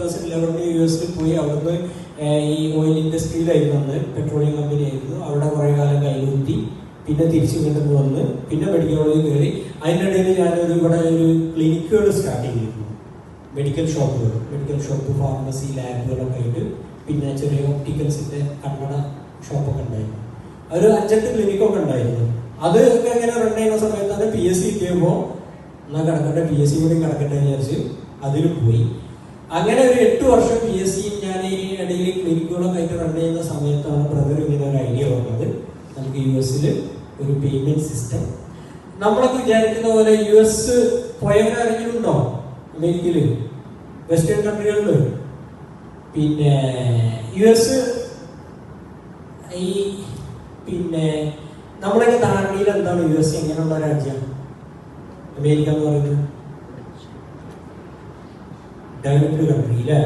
2011 US പോയി. അവിടുന്ന് ഈ ഓയിൽ ഇൻഡസ്ട്രിയിലായിരുന്നു, അന്ന് പെട്രോളിയം കമ്പനി ആയിരുന്നു. അവിടെ കുറേ കാലം കൈകൂട്ടി പിന്നെ തിരിച്ചു വീണ്ടും വന്ന് പിന്നെ മെഡിക്കൽ കോളേജിൽ കയറി. അതിനിടയിൽ ഞാനൊരു ഇവിടെ ഒരു ക്ലിനിക്കുകൾ സ്റ്റാർട്ട് ചെയ്തിരുന്നു, മെഡിക്കൽ ഷോപ്പ്, ഫാർമസി, ലാബുകളൊക്കെ ആയിട്ട്. പിന്നെ ചെറിയ ഒപ്റ്റിക്കൽസിൻ്റെ കണ്ണട ഷോപ്പൊക്കെ ഉണ്ടായിരുന്നു. ഒരു 5-8 ക്ലിനിക്കൊക്കെ ഉണ്ടായിരുന്നു. അത് ഒക്കെ ഇങ്ങനെ റൺ ചെയ്യുന്ന സമയത്താണ് PSC കിട്ടിയപ്പോൾ എന്നാൽ കിടക്കട്ടെ, PSC കൂടി കിടക്കട്ടെ വിചാരിച്ച് അതിൽ പോയി. അങ്ങനെ ഒരു 8 വർഷം PSC ഞാൻ ഈ ഇടയിൽ ക്ലിനിക്കുകളൊക്കെ ആയിട്ട് റൺ ചെയ്യുന്ന സമയത്താണ് ബ്രദർ ഇങ്ങനെ ഒരു ഐഡിയ വന്നത്. നമുക്ക് US ഒരു പേയ്മെന്റ് സിസ്റ്റം, നമ്മളൊക്കെ വിചാരിക്കുന്ന പോലെ US പോയവരാരെങ്കിലും ഉണ്ടോ അമേരിക്കയില്, വെസ്റ്റേൺ കൺട്രികളില്? പിന്നെ US ഈ പിന്നെ നമ്മളൊക്കെ ധാരണയിൽ എന്താണ് US എങ്ങനെയുള്ള രാജ്യം? അമേരിക്ക എന്ന് പറയുന്നത് ഡെവലപ്ഡ് കൺട്രി അല്ലേ?